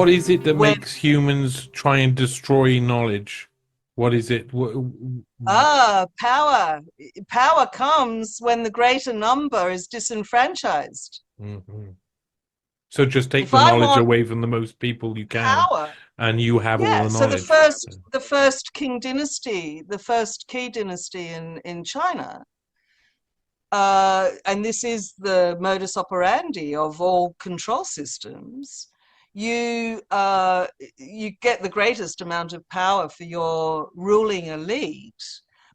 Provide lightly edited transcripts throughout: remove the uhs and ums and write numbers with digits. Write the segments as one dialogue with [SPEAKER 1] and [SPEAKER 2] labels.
[SPEAKER 1] what is it that
[SPEAKER 2] when
[SPEAKER 1] makes humans try and destroy knowledge? What is it?
[SPEAKER 2] power comes when the greater number is disenfranchised.
[SPEAKER 1] Mhm. So just take
[SPEAKER 2] If
[SPEAKER 1] the
[SPEAKER 2] I
[SPEAKER 1] knowledge
[SPEAKER 2] want
[SPEAKER 1] away from the most people you can,
[SPEAKER 2] power,
[SPEAKER 1] and you have all
[SPEAKER 2] yeah.
[SPEAKER 1] the
[SPEAKER 2] So
[SPEAKER 1] knowledge.
[SPEAKER 2] the first King dynasty, the first Qi dynasty in China, and this is the modus operandi of all control systems. You get the greatest amount of power for your ruling elite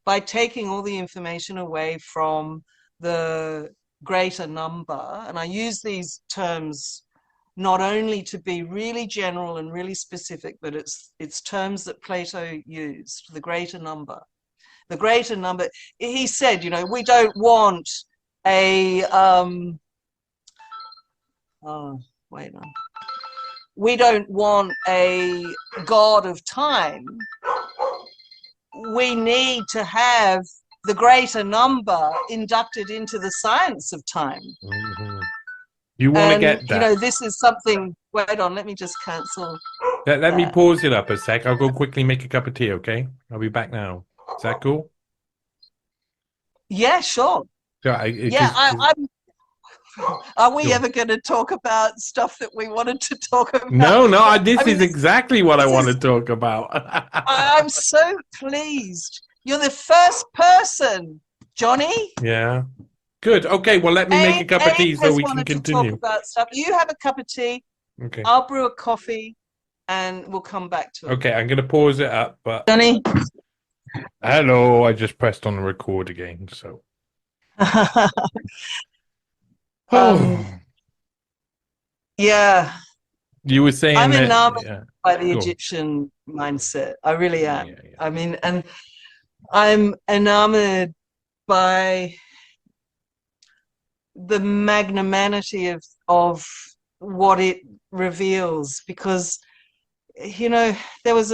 [SPEAKER 2] by taking all the information away from the greater number. And I use these terms not only to be really general and really specific, but it's terms that Plato used, the greater number. The greater number, he said, we don't want a, oh, wait on. We don't want a god of time. We need to have the greater number inducted into the science of time.
[SPEAKER 1] Mhm. You want to
[SPEAKER 2] And,
[SPEAKER 1] get that.
[SPEAKER 2] this is something, wait on, let me just cancel
[SPEAKER 1] Let me
[SPEAKER 2] that.
[SPEAKER 1] pause it up a sec. I'll go quickly make a cup of tea, okay? I'll be back now. Is that cool?
[SPEAKER 2] Yeah, sure.
[SPEAKER 1] So
[SPEAKER 2] Yeah, I'm. Are we
[SPEAKER 1] Sure.
[SPEAKER 2] ever going to talk about stuff that we wanted to talk about?
[SPEAKER 1] No, no,
[SPEAKER 2] I
[SPEAKER 1] this
[SPEAKER 2] mean,
[SPEAKER 1] is exactly what I
[SPEAKER 2] this
[SPEAKER 1] want to
[SPEAKER 2] is.
[SPEAKER 1] talk about.
[SPEAKER 2] I'm so pleased. You're the first person, Johnny.
[SPEAKER 1] Yeah. Good. Okay, well, let me make a cup of
[SPEAKER 2] Abe
[SPEAKER 1] tea so
[SPEAKER 2] has
[SPEAKER 1] we can
[SPEAKER 2] wanted to talk
[SPEAKER 1] continue.
[SPEAKER 2] about stuff. You have a cup of tea.
[SPEAKER 1] Okay.
[SPEAKER 2] I'll brew a coffee, and we'll come back to it.
[SPEAKER 1] Okay, I'm going to pause it up, but
[SPEAKER 2] Johnny.
[SPEAKER 1] hello, I just pressed on the record again, so.
[SPEAKER 2] um,
[SPEAKER 1] Oh,
[SPEAKER 2] yeah,
[SPEAKER 1] you were saying
[SPEAKER 2] I'm
[SPEAKER 1] that,
[SPEAKER 2] enamored
[SPEAKER 1] yeah.
[SPEAKER 2] by the
[SPEAKER 1] Go on.
[SPEAKER 2] Egyptian mindset. I really
[SPEAKER 1] Yeah,
[SPEAKER 2] am.
[SPEAKER 1] yeah.
[SPEAKER 2] I mean, and I'm enamored by the magnanimity of what it reveals, because there was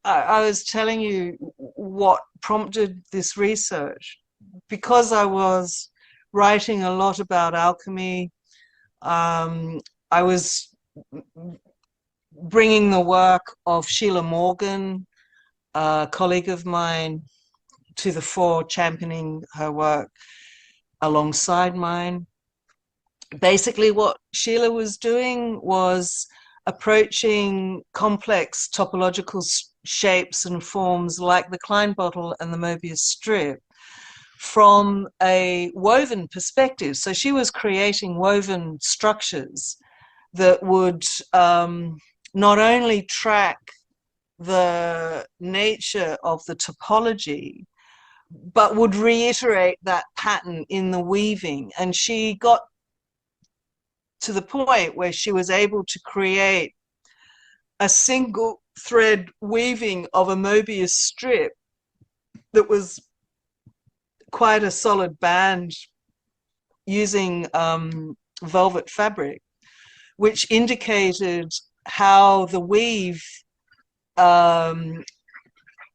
[SPEAKER 2] I was telling you what prompted this research, because I was writing a lot about alchemy. I was bringing the work of Sheila Morgan, a colleague of mine, to the fore, championing her work alongside mine. Basically, what Sheila was doing was approaching complex topological shapes and forms like the Klein bottle and the Mobius strip from a woven perspective. So she was creating woven structures that would not only track the nature of the topology, but would reiterate that pattern in the weaving. And she got to the point where she was able to create a single thread weaving of a Mobius strip that was quite a solid band using velvet fabric, which indicated how the weave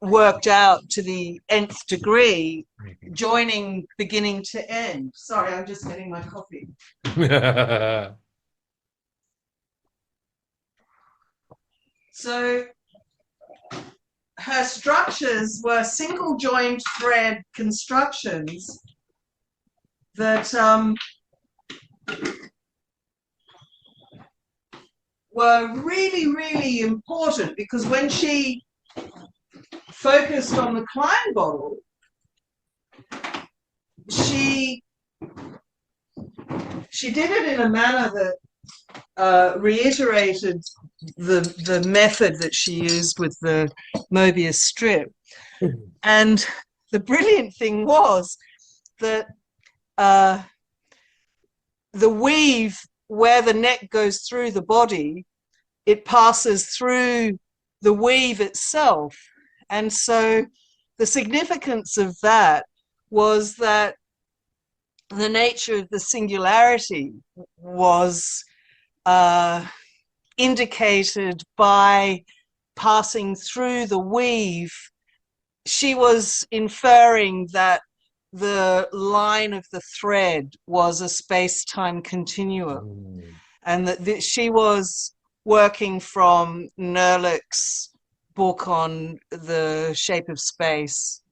[SPEAKER 2] worked out to the nth degree, joining beginning to end. Sorry, I'm just getting my coffee. So her structures were single joined thread constructions that were really, really important, because when she focused on the Klein bottle, she did it in a manner that reiterated the method that she used with the Mobius strip. And the brilliant thing was that the weave, where the neck goes through the body, it passes through the weave itself. And so the significance of that was that the nature of the singularity was indicated by passing through the weave. She was inferring that the line of the thread was a space-time continuum. and that she was working from Nerlich's book on the shape of space,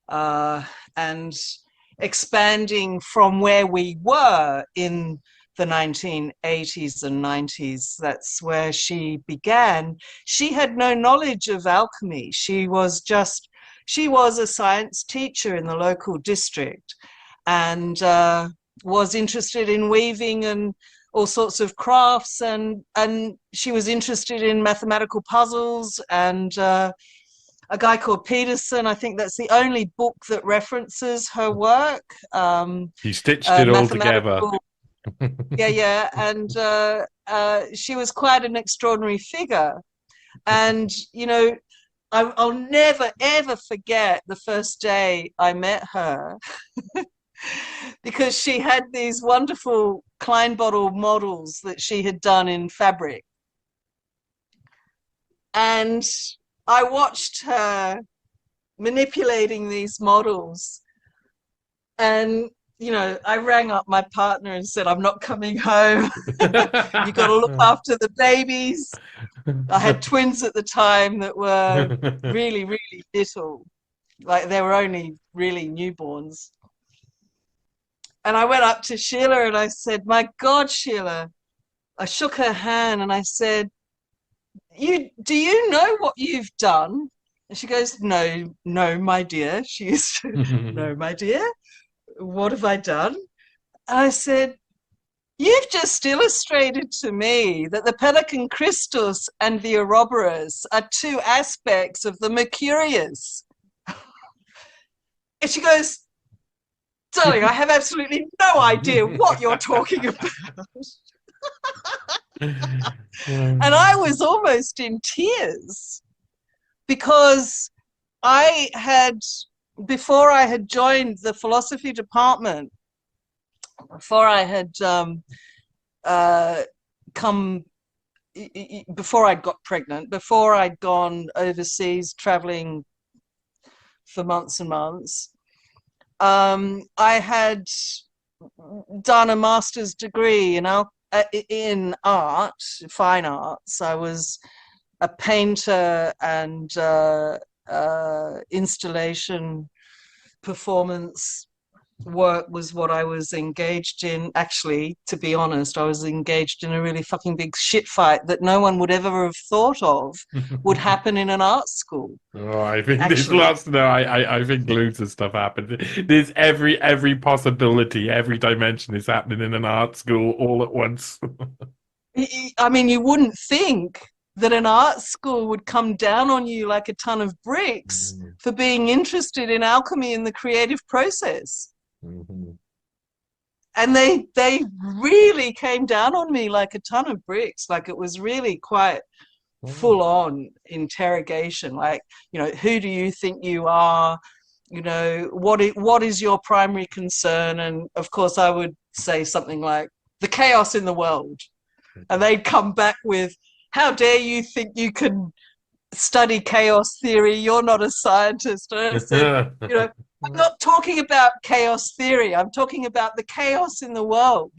[SPEAKER 2] and expanding from where we were in the 1980s and 90s. That's where she began. She had no knowledge of alchemy. She was a science teacher in the local district, and was interested in weaving and all sorts of crafts, and she was interested in mathematical puzzles, and a guy called Peterson, I think that's the only book that references her work.
[SPEAKER 1] You stitched it all together.
[SPEAKER 2] Yeah, and she was quite an extraordinary figure. And, you know, I'll never, ever forget the first day I met her because she had these wonderful Klein bottle models that she had done in fabric. And I watched her manipulating these models, and you know, I rang up my partner and said, I'm not coming home. You got to look after the babies. I had twins at the time that were really, really little, like they were only really newborns. And I went up to Sheila and I said, my God, Sheila, I shook her hand and I said, do you know what you've done? And she goes, no, my dear. She's, no, my dear. What have I done? And I said, you've just illustrated to me that the Pelican Christus and the Ouroboros are two aspects of the Mercurious. And she goes, darling, I have absolutely no idea what you're talking about. And I was almost in tears because before I had joined the philosophy department, before I had before I'd got pregnant, before I'd gone overseas traveling for months and months, I had done a master's degree in art, fine arts. I was a painter and installation performance work was what I was engaged in. Actually, to be honest, I was engaged in a really fucking big shit fight that no one would ever have thought of would happen in an art school.
[SPEAKER 1] Oh, I think there's lots. No, I think loads of stuff happened. There's every possibility, every dimension is happening in an art school all at once.
[SPEAKER 2] I mean, you wouldn't think that an art school would come down on you like a ton of bricks for being interested in alchemy and the creative process. And they really came down on me like a ton of bricks. Like it was really quite full on interrogation. Like, you know, who do you think you are? You know, what is your primary concern? And of course I would say something like the chaos in the world. And they'd come back with, how dare you think you can study chaos theory? You're not a scientist. And I said, you know, I'm not talking about chaos theory. I'm talking about the chaos in the world,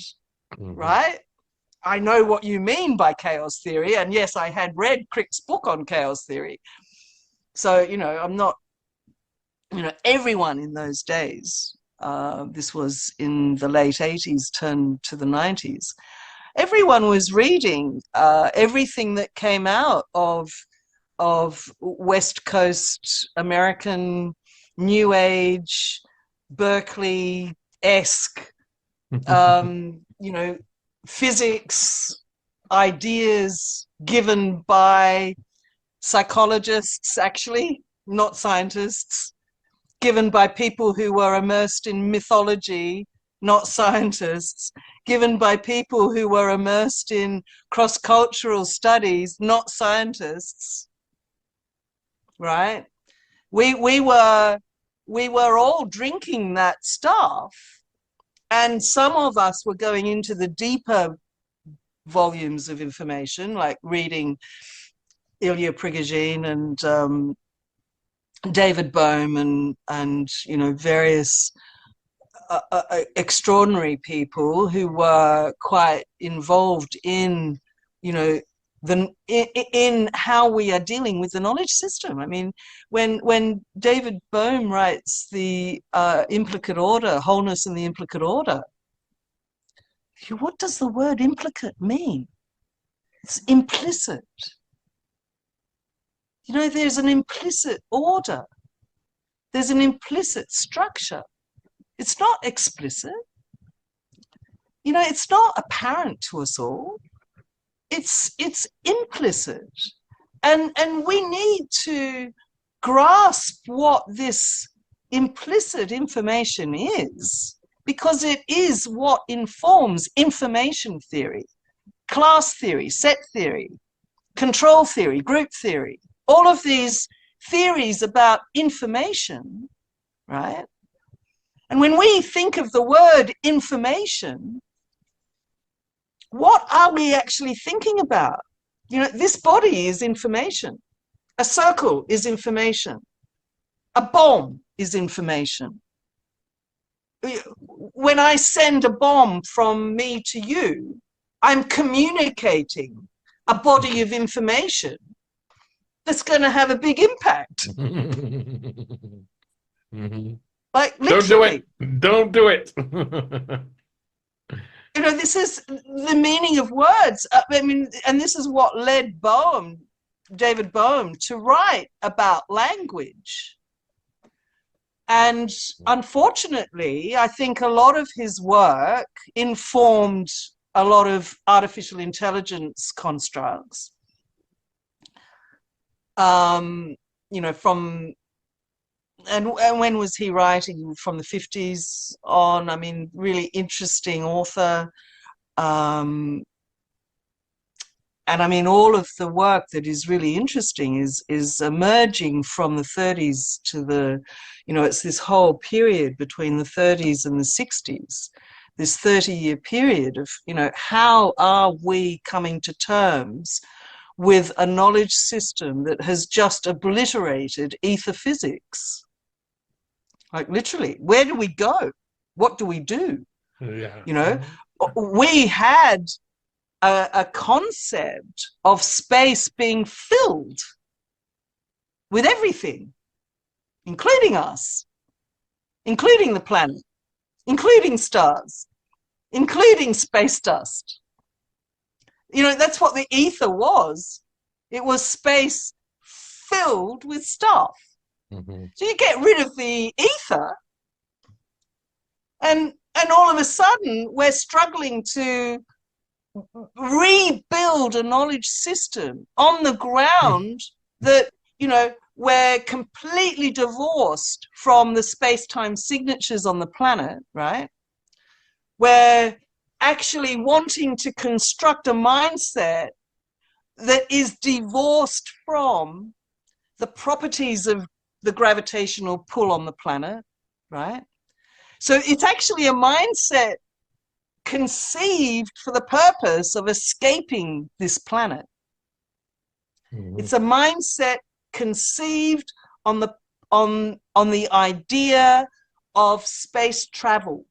[SPEAKER 2] right? I know what you mean by chaos theory. And yes, I had read Crick's book on chaos theory. So, you know, I'm not, you know, everyone in those days, this was in the late 80s, turned to the 90s, everyone was reading everything that came out of West Coast American New Age, Berkeley-esque, you know, physics ideas given by psychologists, actually, not scientists, given by people who were immersed in mythology, not scientists, given by people who were immersed in cross-cultural studies, not scientists, right? We were all drinking that stuff, and some of us were going into the deeper volumes of information, like reading Ilya Prigogine and David Bohm and you know, various extraordinary people who were quite involved in, you know, in how we are dealing with the knowledge system. I mean, when David Bohm writes the implicate order, wholeness in the implicate order, what does the word implicate mean? It's implicit. You know, there's an implicit order. There's an implicit structure. It's not explicit. You know, it's not apparent to us all. It's implicit. And we need to grasp what this implicit information is, because it is what informs information theory, class theory, set theory, control theory, group theory, all of these theories about information, right? And when we think of the word information, what are we actually thinking about? You know, this body is information. A circle is information. A bomb is information. When I send a bomb from me to you, I'm communicating a body of information that's going to have a big impact. Like, literally.
[SPEAKER 1] Don't do it.
[SPEAKER 2] You know, this is the meaning of words. I mean, and this is what led Bohm, David Bohm, to write about language. And unfortunately, I think a lot of his work informed a lot of artificial intelligence constructs. You know, from, and when was he writing? From the 50s on. I mean, really interesting author. And I mean, all of the work that is really interesting is emerging from the 30s to the, you know, it's this whole period between the 30s and the 60s, this 30-year period of, you know, how are we coming to terms with a knowledge system that has just obliterated ether physics? Like, literally, where do we go? What do we do?
[SPEAKER 1] Yeah.
[SPEAKER 2] You know, we had a concept of space being filled with everything, including us, including the planet, including stars, including space dust. You know, that's what the ether was. It was space filled with stuff. So you get rid of the ether, and all of a sudden we're struggling to rebuild a knowledge system on the ground that, you know, we're completely divorced from the space-time signatures on the planet, right? We're actually wanting to construct a mindset that is divorced from the properties of the gravitational pull on the planet, right? So it's actually a mindset conceived for the purpose of escaping this planet. It's a mindset conceived on the idea of space travel.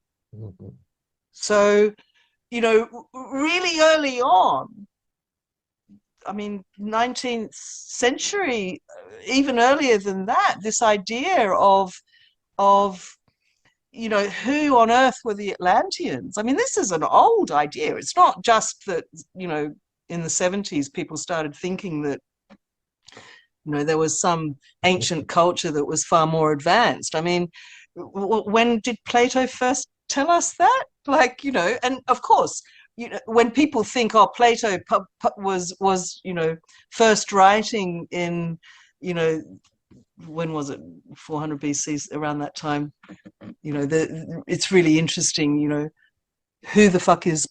[SPEAKER 2] So, you know, really early on, I mean, 19th century, even earlier than that, this idea of, you know, who on earth were the Atlanteans? I mean, this is an old idea. It's not just that, you know, in the 70s, people started thinking that, you know, there was some ancient culture that was far more advanced. I mean, when did Plato first tell us that? Like, you know, and of course, you know, when people think, oh, Plato was, you know, first writing in, you know, when was it, 400 BC, around that time, you know, it's really interesting, you know, who the fuck is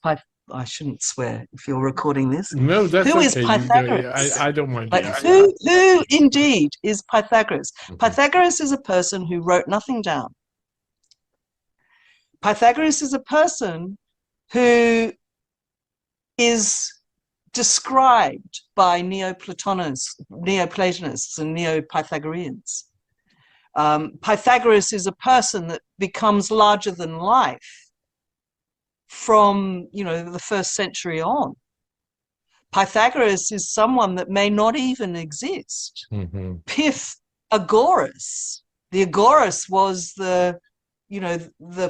[SPEAKER 2] I shouldn't swear if you're recording this.
[SPEAKER 1] No, that's
[SPEAKER 2] who
[SPEAKER 1] okay.
[SPEAKER 2] is Pythagoras?
[SPEAKER 1] I don't mind.
[SPEAKER 2] Like, who indeed is Pythagoras? Pythagoras is a person who wrote nothing down. Pythagoras is a person who is described by Neoplatonists and Neo-Pythagoreans. Pythagoras is a person that becomes larger than life from, the 1st century on. Pythagoras is someone that may not even exist.
[SPEAKER 1] Mm-hmm.
[SPEAKER 2] Pythagoras. The agorist was the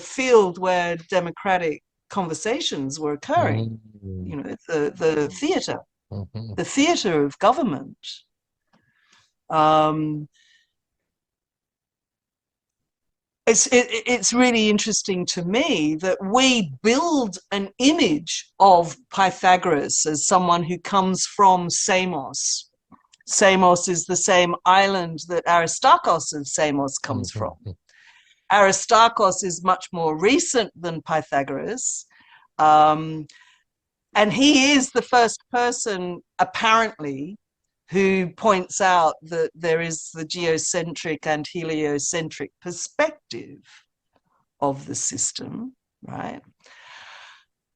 [SPEAKER 2] field where democratic conversations were occurring.
[SPEAKER 1] Mm-hmm.
[SPEAKER 2] The theater,
[SPEAKER 1] Mm-hmm.
[SPEAKER 2] the theater of government. It's really interesting to me that we build an image of Pythagoras as someone who comes from Samos. Samos is the same island that Aristarchus of Samos comes from.
[SPEAKER 1] Mm-hmm.
[SPEAKER 2] Aristarchus is much more recent than Pythagoras. And he is the first person, apparently, who points out that there is the geocentric and heliocentric perspective of the system, right?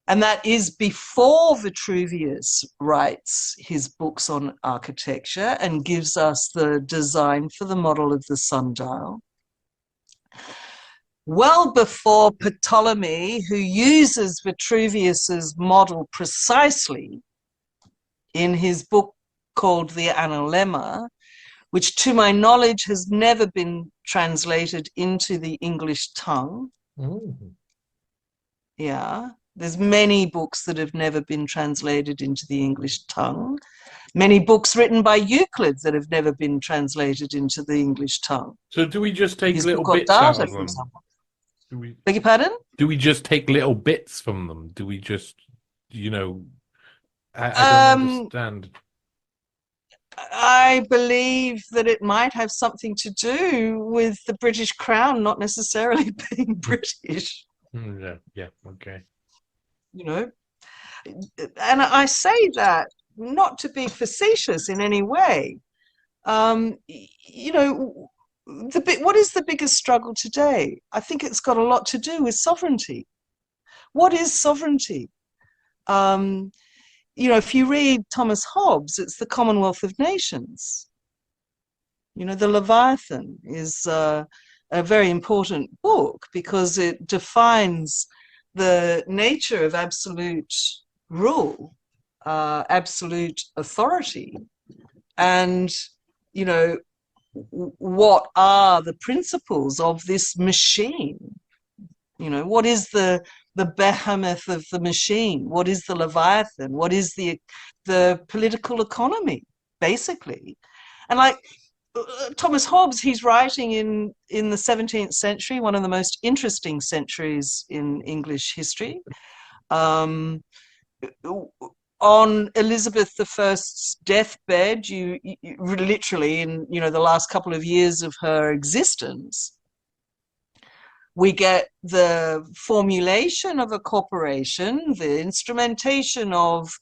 [SPEAKER 2] And that is before Vitruvius writes his books on architecture and gives us the design for the model of the sundial. Well before Ptolemy, who uses Vitruvius's model precisely in his book called the Analemma, which to my knowledge has never been translated into the English tongue.
[SPEAKER 1] Mm-hmm.
[SPEAKER 2] Yeah, there's many books that have never been translated into the English tongue. Many books written by Euclid that have never been translated into the English tongue.
[SPEAKER 1] So do we just take
[SPEAKER 2] His
[SPEAKER 1] little
[SPEAKER 2] book on
[SPEAKER 1] bits out
[SPEAKER 2] data,
[SPEAKER 1] of
[SPEAKER 2] for
[SPEAKER 1] them?
[SPEAKER 2] example.
[SPEAKER 1] Do we?
[SPEAKER 2] Beg your pardon?
[SPEAKER 1] Do we just take little bits from them? Do we just, I don't understand.
[SPEAKER 2] I believe that it might have something to do with the British Crown not necessarily being British,
[SPEAKER 1] Yeah, okay.
[SPEAKER 2] And I say that not to be facetious in any way. What is the biggest struggle today? I think it's got a lot to do with sovereignty. What is sovereignty? If you read Thomas Hobbes, it's the Commonwealth of Nations. The Leviathan is a very important book because it defines the nature of absolute rule, absolute authority, and, what are the principles of this machine? What is the behemoth of the machine? What is the Leviathan? What is the political economy, basically? And Thomas Hobbes, he's writing in the 17th century, one of the most interesting centuries in English history, on Elizabeth I's deathbed. You literally, in the last couple of years of her existence, we get the formulation of a corporation, the instrumentation of,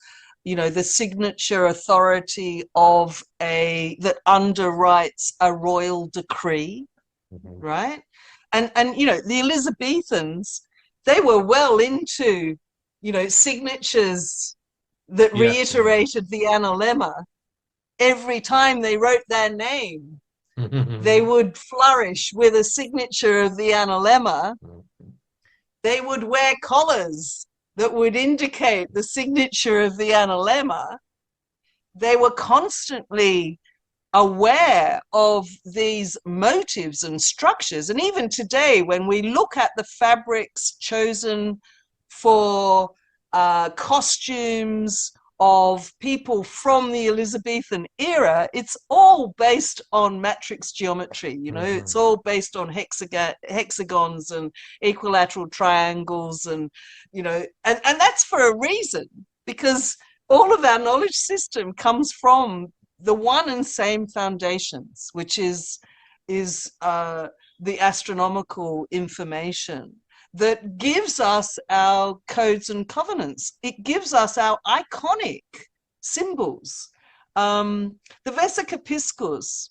[SPEAKER 2] the signature authority of that underwrites a royal decree, right? And the Elizabethans, they were well into, signatures that reiterated the Analemma. Every time they wrote their name, they would flourish with a signature of the Analemma. They would wear collars that would indicate the signature of the Analemma. They were constantly aware of these motives and structures. And even today, when we look at the fabrics chosen for costumes of people from the Elizabethan era, it's all based on matrix geometry. It's all based on hexagons and equilateral triangles, and and that's for a reason, because all of our knowledge system comes from the one and same foundations, which is the astronomical information that gives us our codes and covenants. It gives us our iconic symbols. The Vesica Piscis,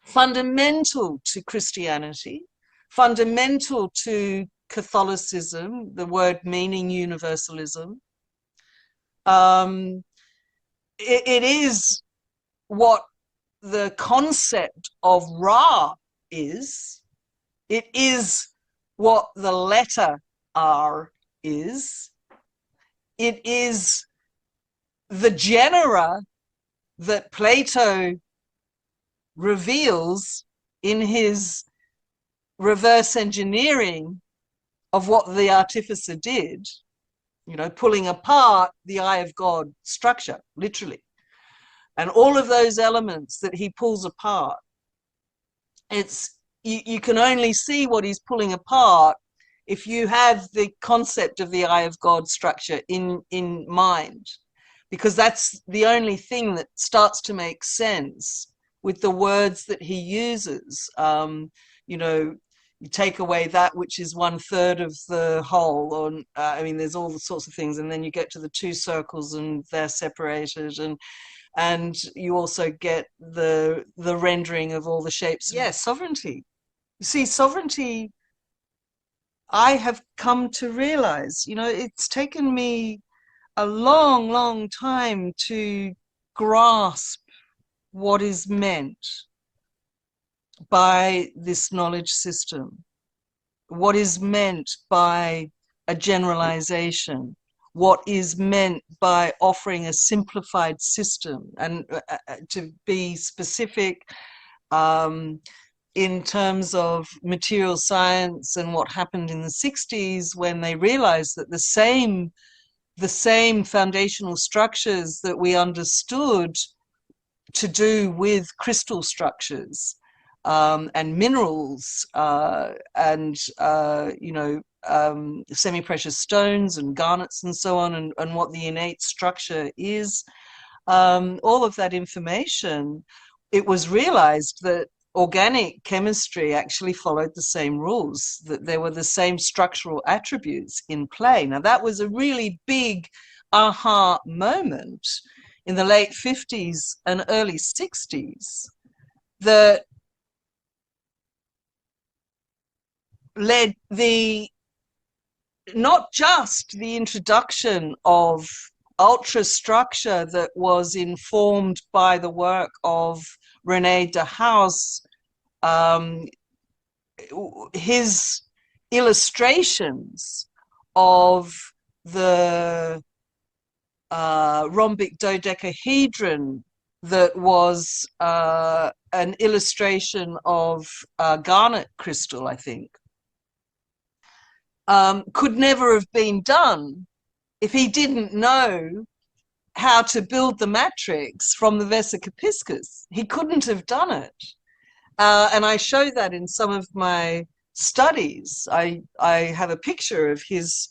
[SPEAKER 2] fundamental to Christianity, fundamental to Catholicism, the word meaning universalism. It is what the concept of Ra is. It is what the letter R is. It is the genera that Plato reveals in his reverse engineering of what the artificer did, you know, pulling apart the eye of God structure, literally. And all of those elements that he pulls apart, it's you can only see what he's pulling apart if you have the concept of the eye of God structure in mind, because that's the only thing that starts to make sense with the words that he uses. You know, you take away that which is 1/3 of the whole, or I mean, there's all the sorts of things, and then you get to the two circles and they're separated, and you also get the rendering of all the shapes. Yeah, sovereignty. You see, sovereignty, I have come to realize, you know, it's taken me a long, long time to grasp what is meant by this knowledge system, what is meant by a generalization, what is meant by offering a simplified system. And to be specific, in terms of material science and what happened in the 60s, when they realized that the same foundational structures that we understood to do with crystal structures and minerals and you know, semi-precious stones and garnets and so on, and what the innate structure is, all of that information, it was realized that organic chemistry actually followed the same rules, that there were the same structural attributes in play. Now, that was a really big aha moment in the late 50s and early 60s that led not just the introduction of ultrastructure that was informed by the work of René de Haas, his illustrations of the rhombic dodecahedron that was an illustration of garnet crystal, I think, could never have been done if he didn't know how to build the matrix from the Vesicapiscus. He couldn't have done it. And I show that in some of my studies. I have a picture of his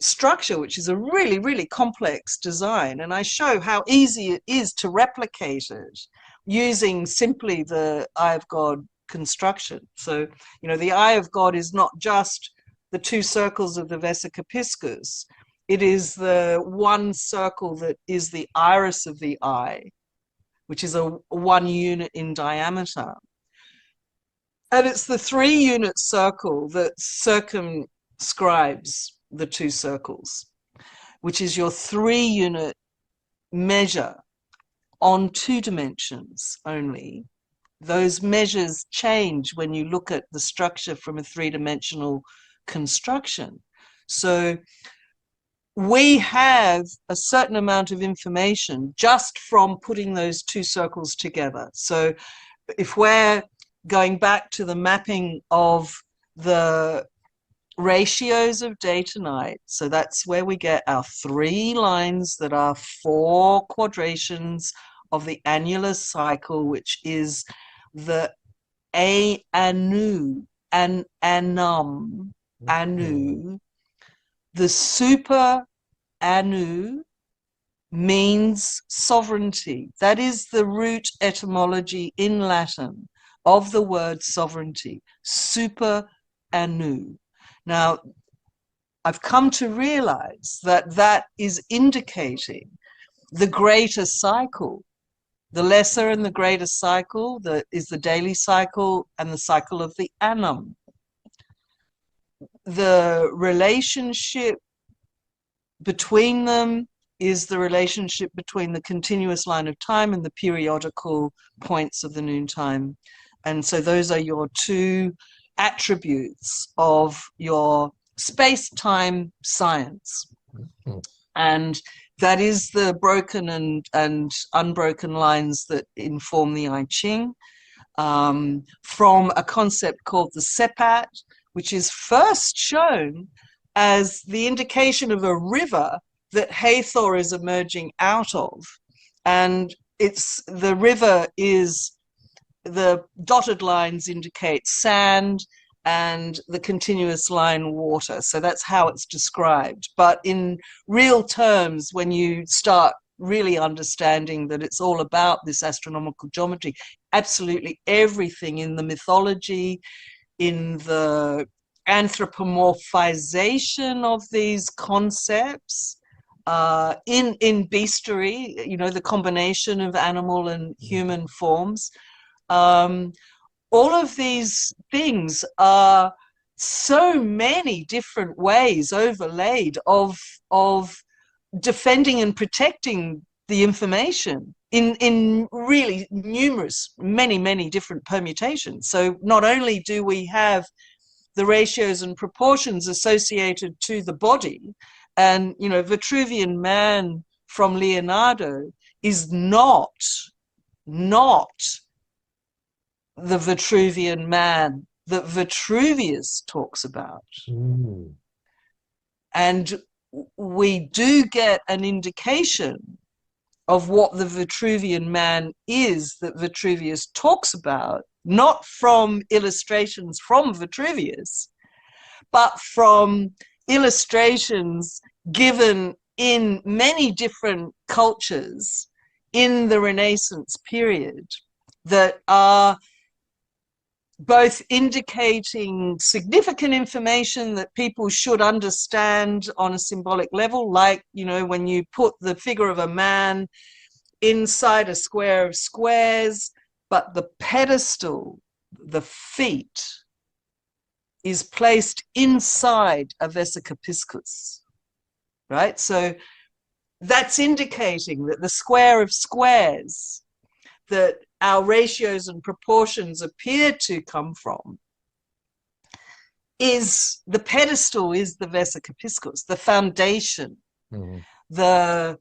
[SPEAKER 2] structure, which is a really, really complex design. And I show how easy it is to replicate it using simply the Eye of God construction. So, you know, the Eye of God is not just the two circles of the Vesicapiscus. It is the one circle that is the iris of the eye, which is a 1 unit in diameter. And it's the 3-unit circle that circumscribes the two circles, which is your 3-unit measure on 2 dimensions only. Those measures change when you look at the structure from a 3-dimensional construction. So we have a certain amount of information just from putting those 2 circles together. So if we're going back to the mapping of the ratios of day to night, so that's where we get our 3 lines that are 4 quadrations of the annular cycle, which is the anu, anum, anu. The super anu means sovereignty. That is the root etymology in Latin of the word sovereignty, super anu. Now, I've come to realize that that is indicating the greater cycle, the lesser and the greater cycle, that is the daily cycle and the cycle of the annum. The relationship between them is the relationship between the continuous line of time and the periodical points of the noontime And so those are your two attributes of your space-time science.
[SPEAKER 1] Mhm.
[SPEAKER 2] And that is the broken and unbroken lines that inform the I Ching, from a concept called the sepat, which is first shown as the indication of a river that Hathor is emerging out of. And the river is, the dotted lines indicate sand and the continuous line water. So that's how it's described. But in real terms, when you start really understanding that it's all about this astronomical geometry, absolutely everything in the mythology, in the anthropomorphization of these concepts, in bestiary, you know, the combination of animal and human forms, all of these things are so many different ways overlaid of defending and protecting the information in really numerous, many different permutations. So not only do we have the ratios and proportions associated to the body, and, you know, Vitruvian Man from Leonardo is not the Vitruvian Man that Vitruvius talks about.
[SPEAKER 1] Mm.
[SPEAKER 2] And we do get an indication of what the Vitruvian Man is that Vitruvius talks about, not from illustrations from Vitruvius, but from illustrations given in many different cultures in the Renaissance period that are both indicating significant information that people should understand on a symbolic level, like, you know, when you put the figure of a man inside a square of squares, but the pedestal, the feet, is placed inside a vesica piscis, right? So that's indicating that the square of squares that our ratios and proportions appear to come from is the pedestal, is the vesica piscis, the foundation, the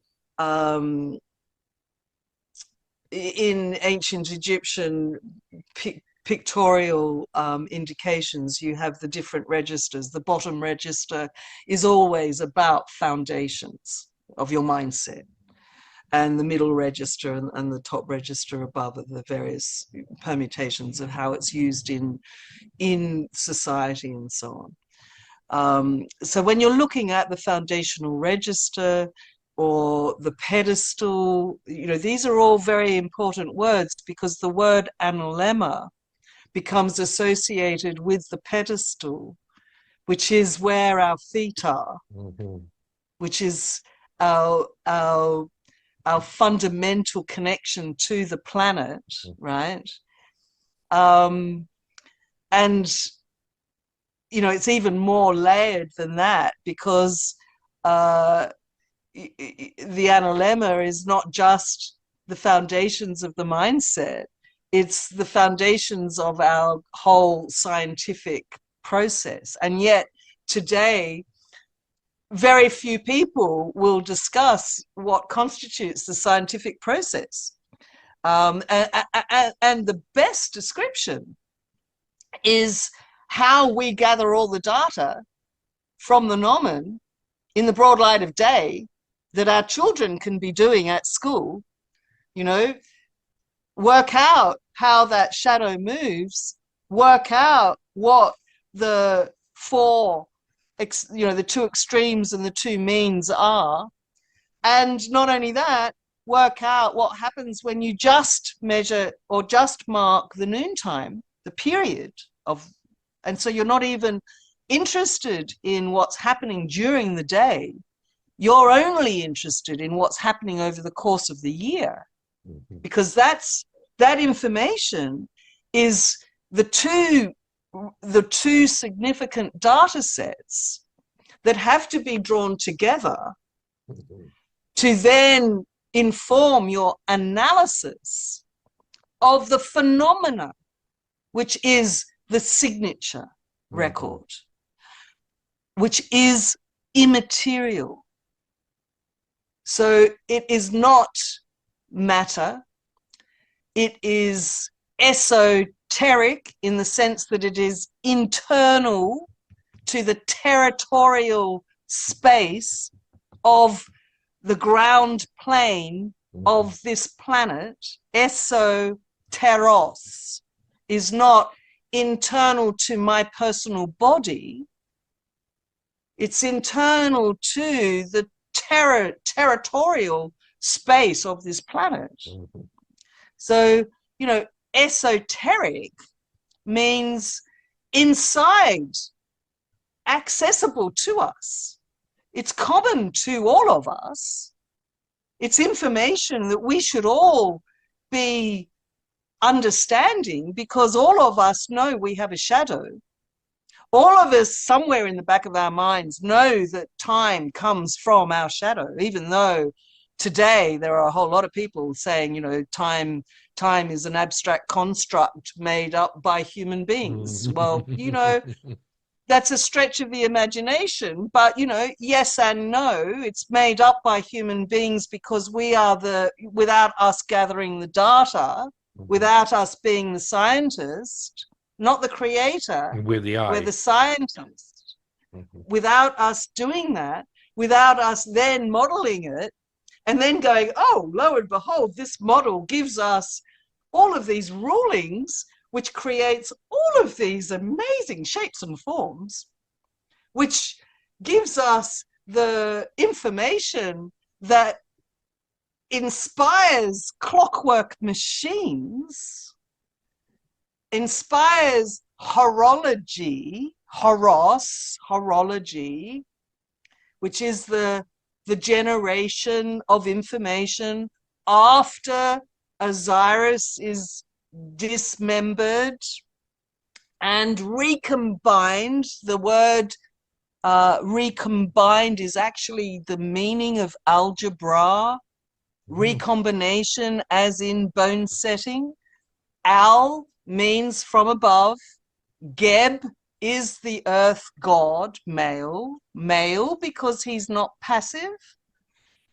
[SPEAKER 2] in ancient Egyptian pictorial indications, you have the different registers. The bottom register is always about foundations of your mindset, and the middle register and the top register above are the various permutations of how it's used in society and so on. So when you're looking at the foundational register or the pedestal, you know, these are all very important words, because the word analemma becomes associated with the pedestal, which is where our feet are, which is our fundamental connection to the planet, right? And, you know, it's even more layered than that, because the analemma is not just the foundations of the mindset, it's the foundations of our whole scientific process. And yet today, very few people will discuss what constitutes the scientific process. And the best description is how we gather all the data from the gnomon in the broad light of day that our children can be doing at school, you know, work out how that shadow moves, work out what the the two extremes and the two means are, and not only that, work out what happens when you just measure or just mark the noontime, the period of, and so you're not even interested in what's happening during the day. You're only interested in what's happening over the course of the year, because that information is the two significant data sets that have to be drawn together to then inform your analysis of the phenomena which is the signature record, which is immaterial. So it is not matter. It is esoteric in the sense that it is internal to the territorial space of the ground plane of this planet. Esoteros is not internal to my personal body. It's internal to the territorial space of this planet. So, you know, esoteric means inside, accessible to us. It's common to all of us. It's information that we should all be understanding, because all of us know we have a shadow. All of us somewhere in the back of our minds know that time comes from our shadow, even though today there are a whole lot of people saying, you know, time is an abstract construct made up by human beings. Well, you know, that's a stretch of the imagination, but, you know, yes and no. It's made up by human beings because we are without us gathering the data, without us being the scientist, not the creator,
[SPEAKER 1] We're the
[SPEAKER 2] scientist. Without us doing that, without us then modeling it, and then going, oh, lo and behold, this model gives us all of these rulings, which creates all of these amazing shapes and forms, which gives us the information that inspires clockwork machines, inspires horology, horology, which is the generation of information after Osiris is dismembered and recombined. The word recombined is actually the meaning of algebra. Recombination as in bone setting. Al means from above. Geb is the earth god, male. Male because he's not passive.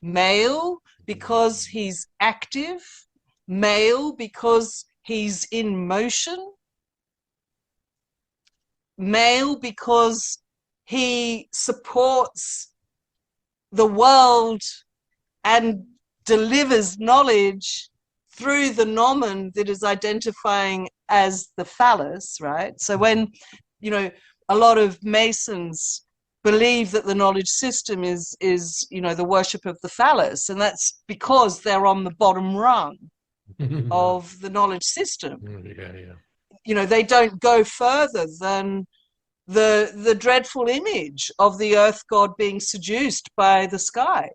[SPEAKER 2] Male because he's active. Male because he's in motion. Male because he supports the world and delivers knowledge through the nomen that is identifying as the phallus, right? So when, you know, a lot of Masons believe that the knowledge system is you know, the worship of the phallus, and that's because they're on the bottom rung of the knowledge system. You know, they don't go further than the dreadful image of the earth god being seduced by the sky.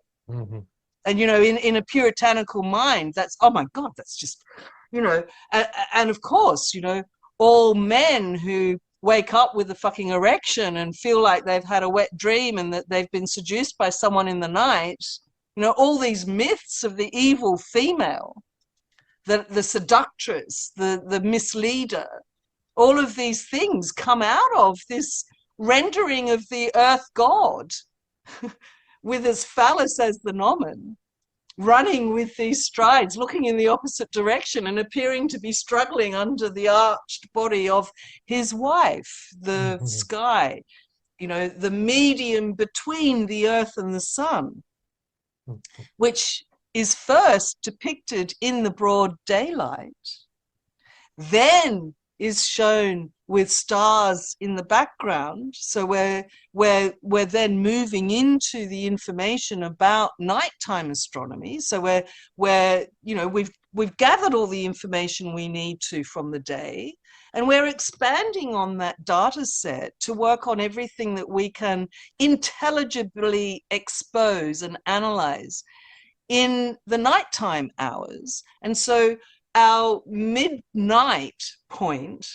[SPEAKER 2] And, you know, in a puritanical mind, that's, oh my God, that's just, you know, and of course, you know, all men who wake up with a fucking erection and feel like they've had a wet dream and that they've been seduced by someone in the night, you know, all these myths of the evil female, the seductress, the misleader, all of these things come out of this rendering of the earth god with his phallus as the nomen, running with these strides, looking in the opposite direction and appearing to be struggling under the arched body of his wife, the sky, you know, the medium between the earth and the sun, which is first depicted in the broad daylight, then is shown with stars in the background. So we're then moving into the information about nighttime astronomy. So we're you know, we've gathered all the information we need to from the day, and we're expanding on that data set to work on everything that we can intelligibly expose and analyze in the nighttime hours. And so our midnight point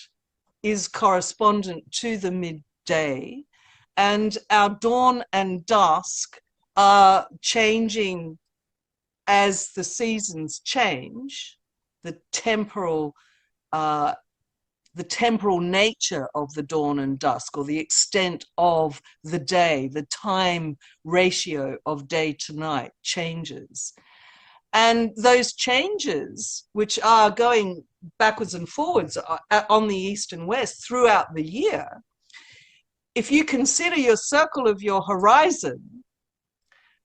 [SPEAKER 2] is correspondent to the midday, and our dawn and dusk are changing as the seasons change. The temporal the temporal nature of the dawn and dusk, or the extent of the day, the time ratio of day to night changes. And those changes, which are going backwards and forwards on the east and west throughout the year, if you consider your circle of your horizon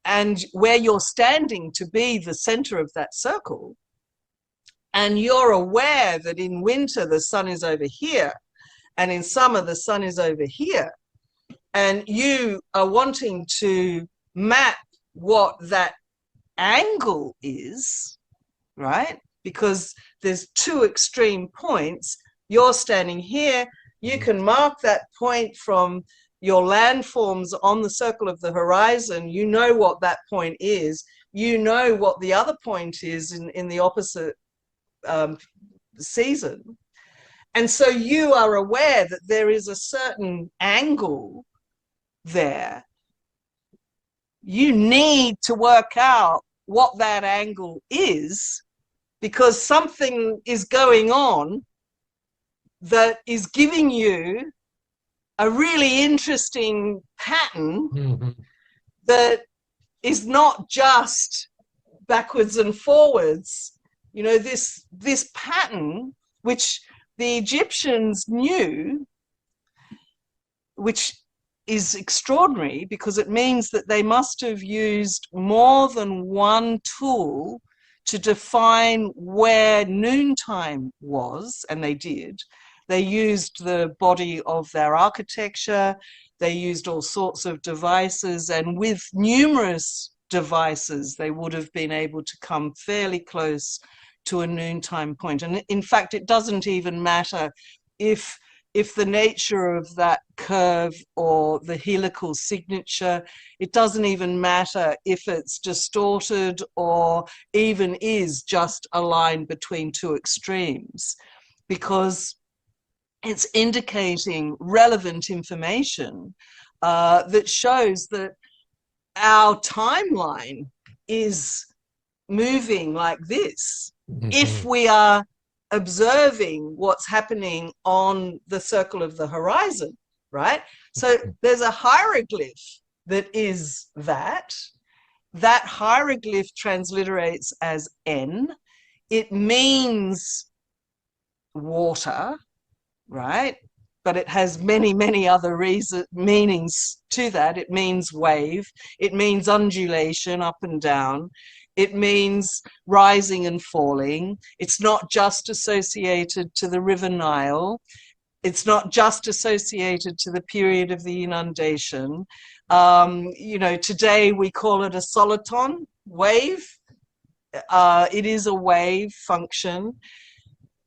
[SPEAKER 2] and where you're standing to be the center of that circle, and you're aware that in winter the sun is over here and in summer the sun is over here, and you are wanting to map what that angle is, right? Because there's two extreme points. You're standing here, you can mark that point from your landforms on the circle of the horizon. You know what that point is. You know what the other point is in the opposite season. And so you are aware that there is a certain angle there. You need to work out what that angle is, because something is going on that is giving you a really interesting pattern that is not just backwards and forwards. You know, this pattern, which the Egyptians knew, which is extraordinary because it means that they must have used more than one tool to define where noontime was, and they did. They used the body of their architecture, they used all sorts of devices, and with numerous devices they would have been able to come fairly close to a noontime point. And in fact, it doesn't even matter if the nature of that curve or the helical signature, it doesn't even matter if it's distorted or even is just a line between two extremes, because it's indicating relevant information that shows that our timeline is moving like this. If we are observing what's happening on the circle of the horizon, right? So there's a hieroglyph that is that hieroglyph transliterates as N. It means water, right? But it has many, many other meanings to that. It means wave. It means undulation up and down. It means rising and falling. It's not just associated to the River Nile. It's not just associated to the period of the inundation. You know, today we call it a soliton wave. It is a wave function,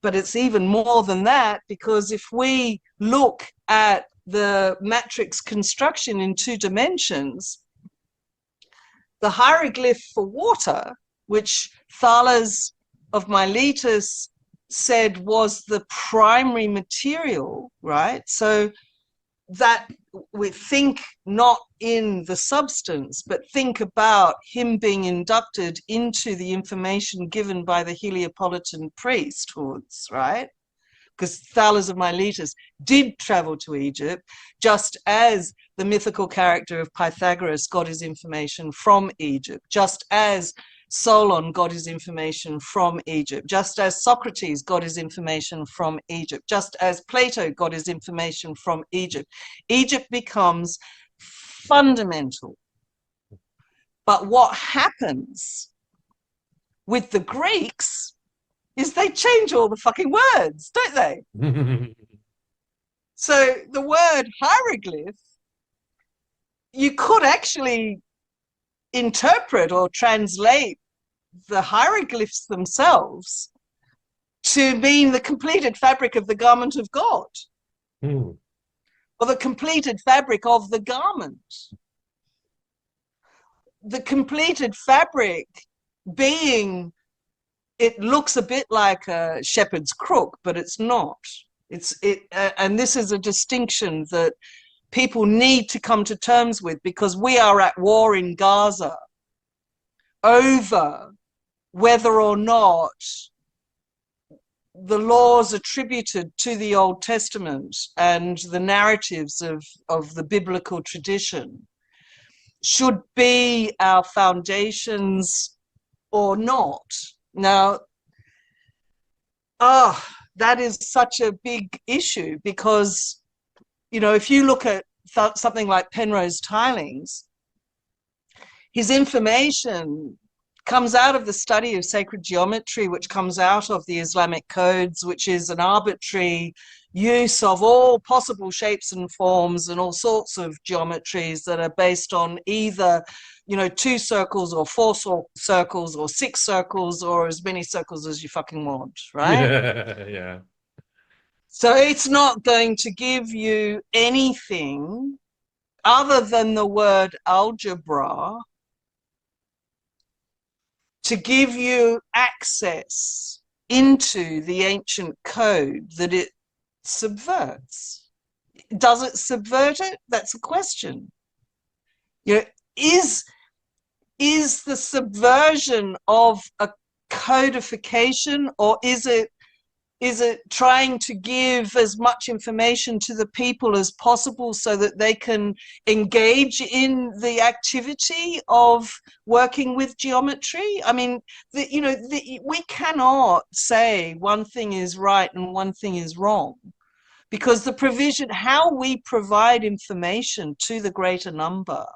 [SPEAKER 2] but it's even more than that, because if we look at the matrix construction in 2 dimensions, the hieroglyph for water, which Thales of Miletus said was the primary material, right? So that we think not in the substance, but think about him being inducted into the information given by the Heliopolitan priesthoods, right? Because Thales of Miletus did travel to Egypt, just as the mythical character of Pythagoras got his information from Egypt, just as Solon got his information from Egypt, just as Socrates got his information from Egypt, just as Plato got his information from Egypt. Egypt becomes fundamental. But what happens with the Greeks is they change all the fucking words, don't they? So the word hieroglyph, you could actually interpret or translate the hieroglyphs themselves to mean the completed fabric of the garment of God, or the completed fabric of the garment. The completed fabric being, it looks a bit like a shepherd's crook, but it's not. And this is a distinction that people need to come to terms with, because we are at war in Gaza over whether or not the laws attributed to the Old Testament and the narratives of the biblical tradition should be our foundations or not. Now, that is such a big issue because, you know, if you look at something like Penrose Tilings, his information comes out of the study of sacred geometry, which comes out of the Islamic codes, which is an arbitrary use of all possible shapes and forms and all sorts of geometries that are based on either, you know, 2 circles or 4 circles or 6 circles or as many circles as you fucking want, right?
[SPEAKER 1] Yeah.
[SPEAKER 2] So it's not going to give you anything other than the word algebra to give you access into the ancient code that it subverts. Does it subvert it? That's a question. You know, is the subversion of a codification, or is it trying to give as much information to the people as possible so that they can engage in the activity of working with geometry? I mean, we cannot say one thing is right and one thing is wrong, because the provision, how we provide information to the greater number,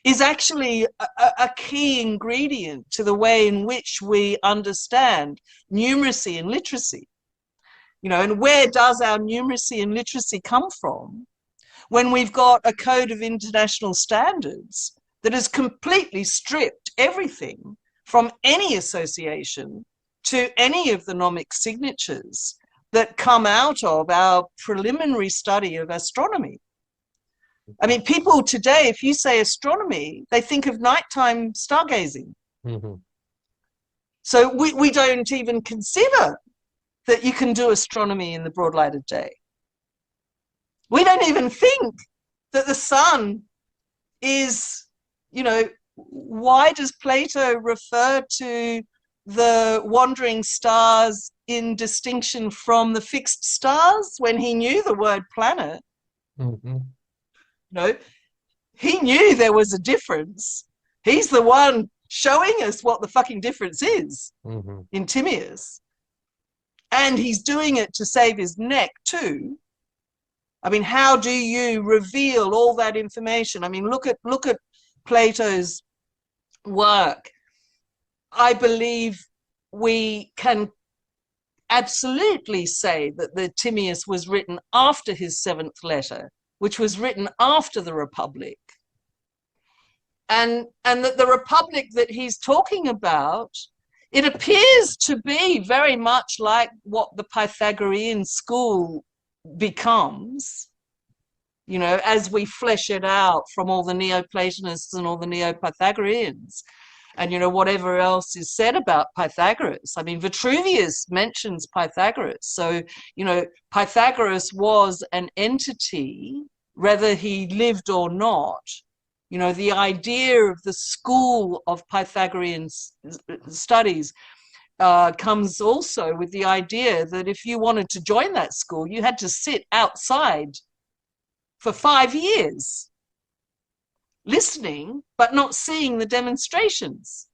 [SPEAKER 2] is actually a key ingredient to the way in which we understand numeracy and literacy. You know, and where does our numeracy and literacy come from when we've got a code of international standards that has completely stripped everything from any association to any of the nomic signatures that come out of our preliminary study of astronomy? I mean, people today, if you say astronomy, they think of nighttime stargazing.
[SPEAKER 1] Mm-hmm.
[SPEAKER 2] So we don't even consider that you can do astronomy in the broad light of day. We don't even think that the sun is, you know, why does Plato refer to the wandering stars in distinction from the fixed stars when he knew the word planet?
[SPEAKER 1] Mm-hmm.
[SPEAKER 2] No, he knew there was a difference. He's the one showing us what the fucking difference is in Timaeus. And he's doing it to save his neck too. I mean, how do you reveal all that information? I mean, look at Plato's work. I believe we can absolutely say that the Timaeus was written after his 7th letter, which was written after the Republic. And that the Republic that he's talking about, it appears to be very much like what the Pythagorean school becomes, you know, as we flesh it out from all the Neoplatonists and all the Neo-Pythagoreans. And, you know, whatever else is said about Pythagoras. I mean, Vitruvius mentions Pythagoras. So, you know, Pythagoras was an entity, whether he lived or not. You know, the idea of the school of Pythagorean studies comes also with the idea that if you wanted to join that school, you had to sit outside for 5 years, listening, but not seeing the demonstrations.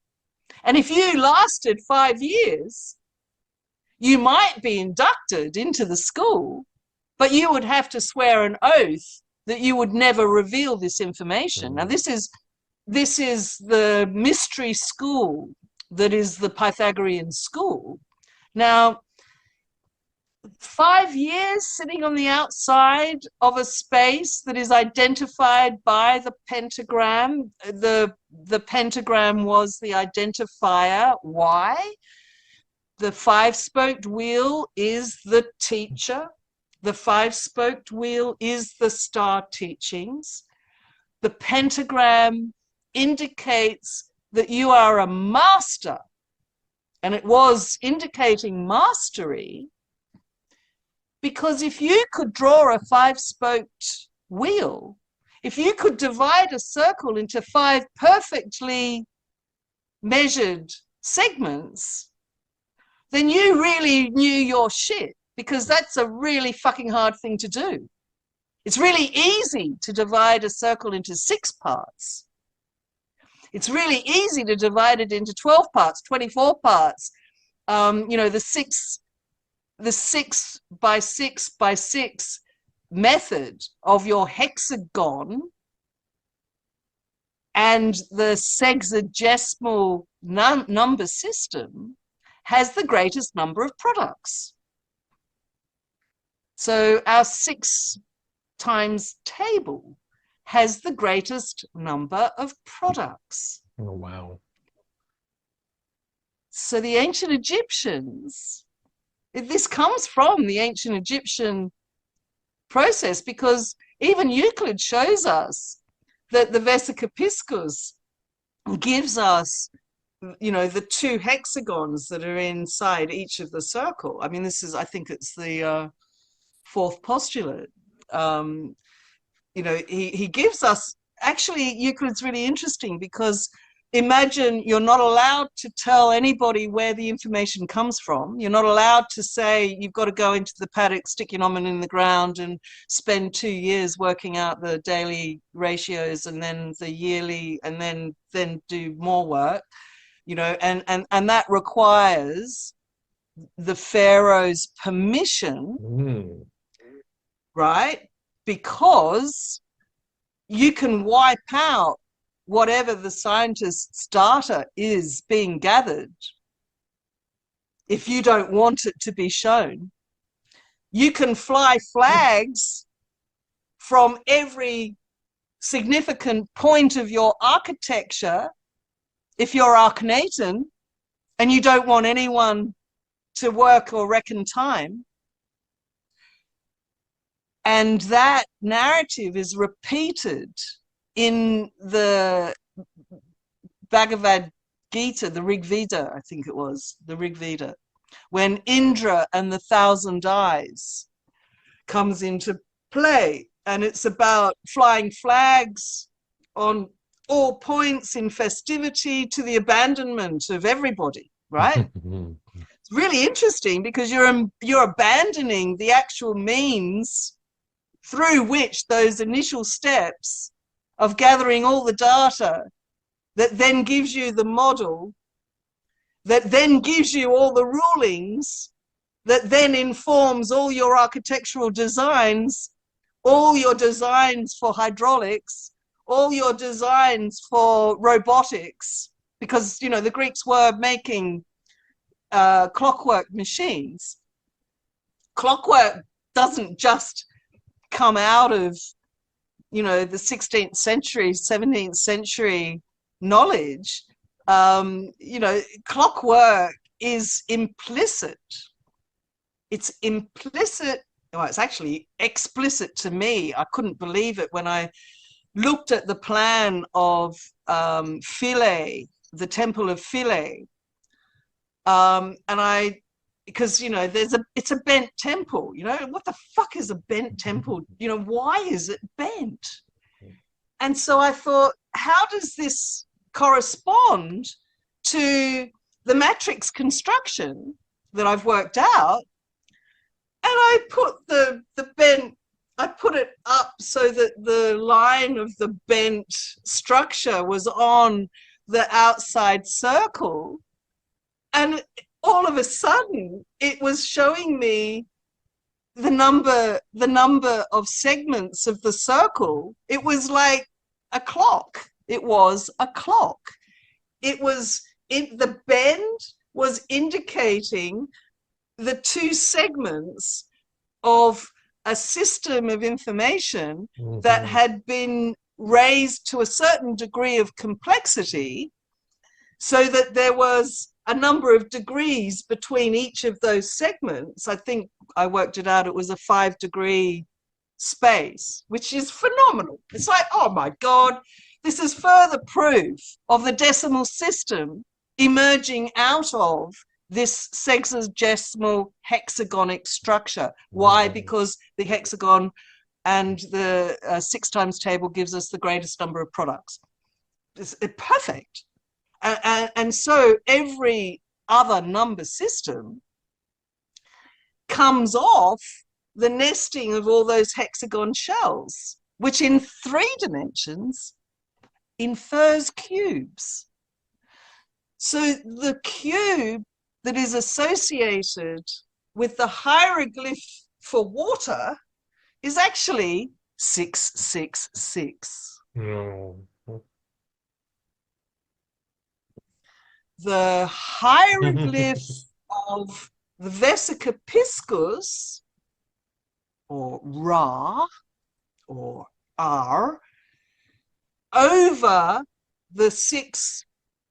[SPEAKER 2] And if you lasted 5 years, you might be inducted into the school, but you would have to swear an oath that you would never reveal this information. Now, this is the mystery school that is the Pythagorean school. Now, 5 years sitting on the outside of a space that is identified by the pentagram. The pentagram was the identifier. Why? The 5-spoked wheel is the teacher. The 5-spoked wheel is the star teachings. The pentagram indicates that you are a master, and it was indicating mastery, because if you could draw a 5-spoked wheel, if you could divide a circle into 5 perfectly measured segments, then you really knew your shit, because that's a really fucking hard thing to do. It's really easy to divide a circle into 6 parts. It's really easy to divide it into 12 parts, 24 parts. You know, the 6 by 6 by 6 method of your hexagon and the sexagesimal number system has the greatest number of products. So our 6 times table has the greatest number of products.
[SPEAKER 1] Oh, wow.
[SPEAKER 2] So the ancient Egyptians, this comes from the ancient Egyptian process, because even Euclid shows us that the Vesica Piscis gives us, you know, the 2 hexagons that are inside each of the circle. I mean, this is, I think it's the 4th postulate. You know, he gives us, actually, Euclid's really interesting, because imagine you're not allowed to tell anybody where the information comes from. You're not allowed to say you've got to go into the paddock, stick your nomen in the ground and spend 2 years working out the daily ratios and then the yearly, and then do more work, you know, and that requires the pharaoh's permission, right? Because you can wipe out whatever the scientist's data is being gathered if you don't want it to be shown. You can fly flags from every significant point of your architecture if you're Akhenaten and you don't want anyone to work or reckon time. And that narrative is repeated in the Bhagavad Gita, the Rig Veda, I think it was, the Rig Veda, when Indra and the 1,000 eyes comes into play. And it's about flying flags on all points in festivity to the abandonment of everybody, right? It's really interesting, because you're abandoning the actual means through which those initial steps of gathering all the data that then gives you the model, that then gives you all the rulings, that then informs all your architectural designs, all your designs for hydraulics, all your designs for robotics, because, you know, the Greeks were making clockwork machines. Clockwork doesn't just come out of, you know, the 16th century, 17th century knowledge. You know, clockwork is implicit. It's implicit. Well, it's actually explicit to me. I couldn't believe it when I looked at the plan of Philae, the temple of Philae. And because, you know, it's a bent temple, you know, what the fuck is a bent temple? You know, why is it bent? And so I thought, how does this correspond to the matrix construction that I've worked out? And I put the bent, I put it up so that the line of the bent structure was on the outside circle. And all of a sudden, it was showing me the number of segments of the circle. It was like a clock. It was a clock. The bend was indicating the 2 segments of a system of information that had been raised to a certain degree of complexity, so that there was a number of degrees between each of those segments. I think I worked it out, it was a 5-degree space, which is phenomenal. It's like, oh my God, this is further proof of the decimal system emerging out of this sexagesimal hexagonic structure. Why? Because the hexagon and the 6 times table gives us the greatest number of products. It's perfect. And so every other number system comes off the nesting of all those hexagon shells, which in 3 dimensions infers cubes. So the cube that is associated with the hieroglyph for water is actually 666.
[SPEAKER 1] No.
[SPEAKER 2] The hieroglyph of the Vesica Piscis, or Ra, or R, over the 6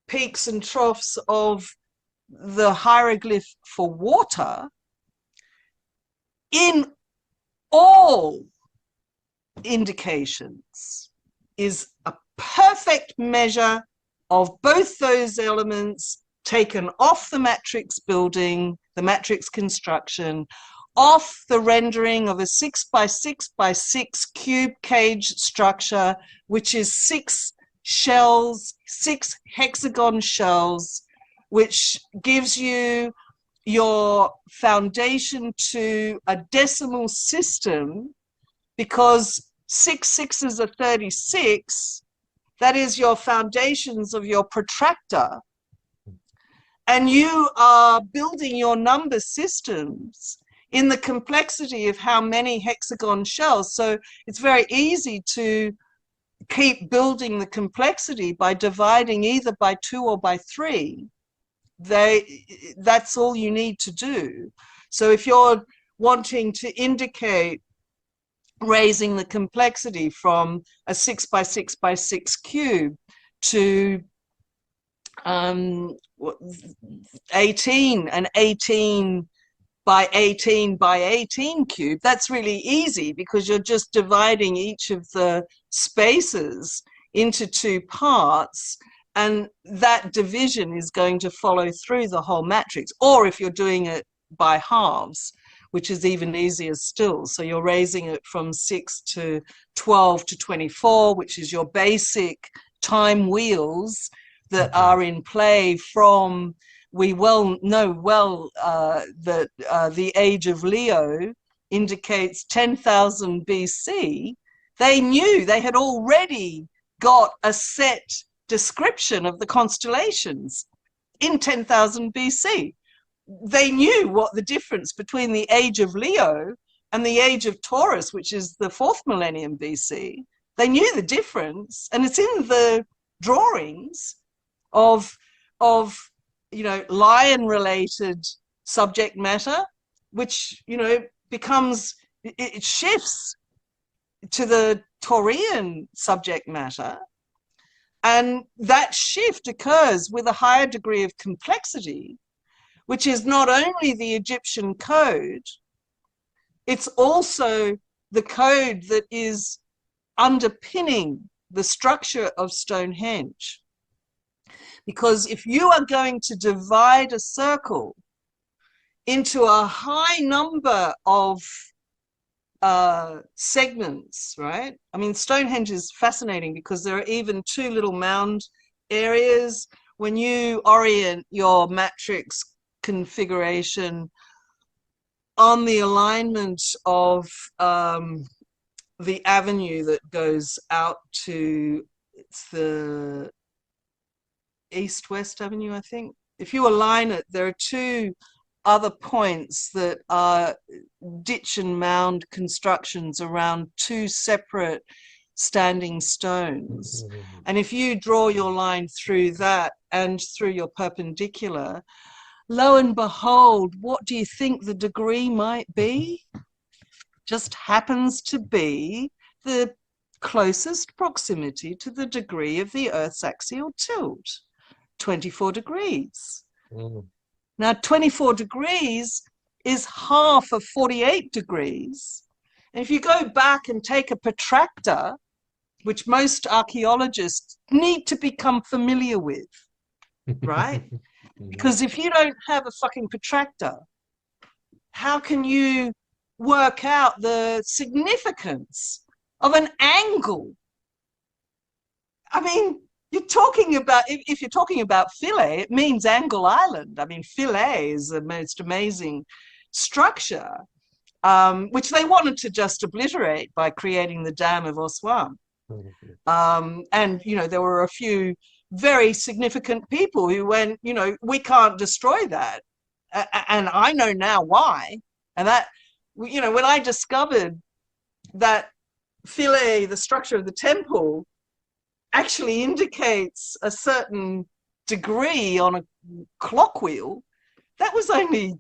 [SPEAKER 2] peaks and troughs of the hieroglyph for water, in all indications, is a perfect measure of both those elements taken off the matrix building, the matrix construction, off the rendering of a 6 by 6 by 6 cube cage structure, which is 6 shells, 6 hexagon shells, which gives you your foundation to a decimal system, because 6 sixes are 36. That is your foundations of your protractor. And you are building your number systems in the complexity of how many hexagon shells. So it's very easy to keep building the complexity by dividing either by 2 or by 3. That's all you need to do. So if you're wanting to indicate raising the complexity from a 6 by 6 by 6 cube to 18, an 18 by 18 by 18 cube, that's really easy, because you're just dividing each of the spaces into 2 parts, and that division is going to follow through the whole matrix. Or if you're doing it by halves, which is even easier still. So you're raising it from 6 to 12 to 24, which is your basic time wheels that are in play from, we well know that the age of Leo indicates 10,000 BC. They knew, they had already got a set description of the constellations in 10,000 BC. They knew what the difference between the age of Leo and the age of Taurus, which is the 4th millennium BC. They knew the difference, and it's in the drawings of lion-related subject matter, which becomes, it shifts to the Taurian subject matter, and that shift occurs with a higher degree of complexity, which is not only the Egyptian code, it's also the code that is underpinning the structure of Stonehenge. Because if you are going to divide a circle into a high number of segments, right? I mean, Stonehenge is fascinating because there are even 2 little mound areas. When you orient your matrix configuration on the alignment of the avenue that goes out to, it's the East-West Avenue, I think. If you align it, there are 2 other points that are ditch and mound constructions around 2 separate standing stones. And if you draw your line through that and through your perpendicular, lo and behold, what do you think the degree might be? Just happens to be the closest proximity to the degree of the Earth's axial tilt, 24 degrees. Now, 24 degrees is half of 48 degrees. And if you go back and take a protractor, which most archaeologists need to become familiar with, right? Because if you don't have a fucking protractor, how can you work out the significance of an angle? I mean, you're talking about, if you're talking about Philae, it means Angle Island. I mean, Philae is the most amazing structure, which they wanted to just obliterate by creating the Dam of Aswan. And, you know, there were a few very significant people who went, you know, we can't destroy that. And I know now why. And that, you know, when I discovered that Philae, the structure of the temple, actually indicates a certain degree on a clock wheel, that was only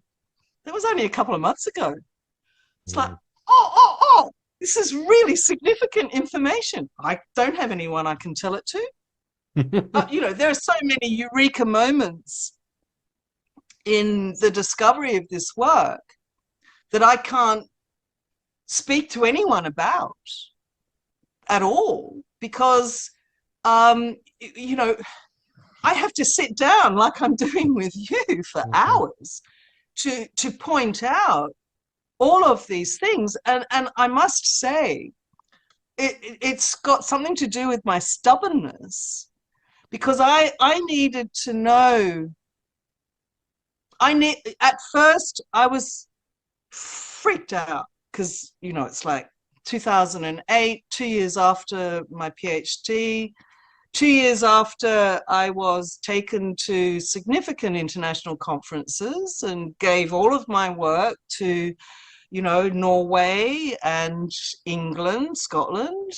[SPEAKER 2] a couple of months ago. It's like, oh, this is really significant information. I don't have anyone I can tell it to. You know, there are so many eureka moments in the discovery of this work that I can't speak to anyone about at all, because you know, I have to sit down like I'm doing with you for hours to point out all of these things. And I must say, it's got something to do with my stubbornness, because I needed to know. At first I was freaked out, because, you know, it's like 2008, 2 years after my PhD, 2 years after I was taken to significant international conferences and gave all of my work to, you know, Norway and England, Scotland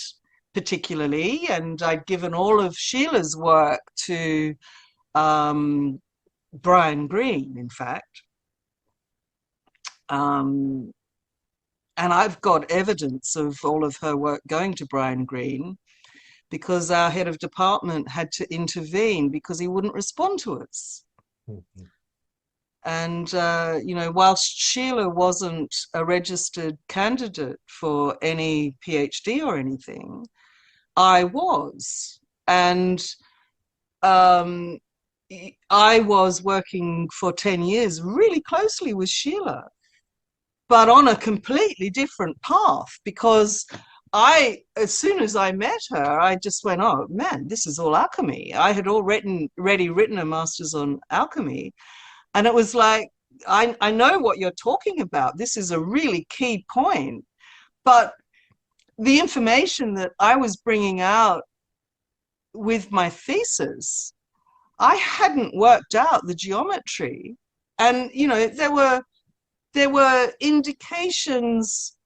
[SPEAKER 2] particularly, and I'd given all of Sheila's work to Brian Greene, in fact. And I've got evidence of all of her work going to Brian Greene, because our head of department had to intervene because he wouldn't respond to us. And, you know, whilst Sheila wasn't a registered candidate for any PhD or anything, I was. And I was working for 10 years really closely with Sheila, but on a completely different path, because as soon as I met her, I just went, oh man, this is all alchemy. I had already written a master's on alchemy. And it was like, I know what you're talking about. This is a really key point. But the information that I was bringing out with my thesis, I hadn't worked out the geometry. And, you know, there were indications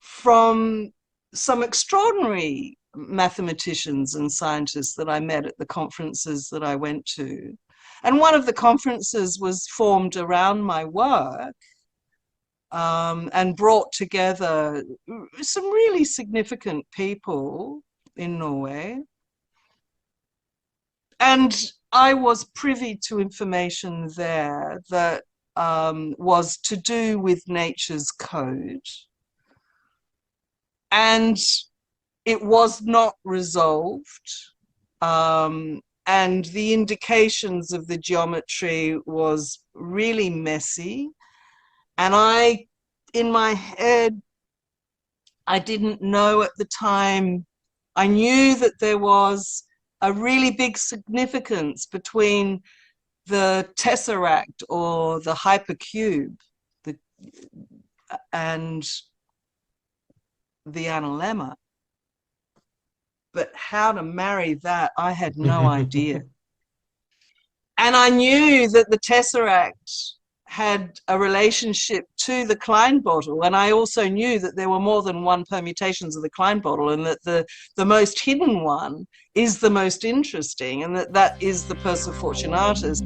[SPEAKER 2] from some extraordinary mathematicians and scientists that I met at the conferences that I went to. And one of the conferences was formed around my work, and brought together some really significant people in Norway. And I was privy to information there that was to do with nature's code. And it was not resolved. And the indications of the geometry was really messy. And in my head, I didn't know at the time. I knew that there was a really big significance between the tesseract or the hypercube and the analemma. But how to marry that, I had no idea. And I knew that the tesseract had a relationship to the Klein bottle, and I also knew that there were more than one permutations of the Klein bottle, and that the most hidden one is the most interesting, and that is the Persa Fortunatus.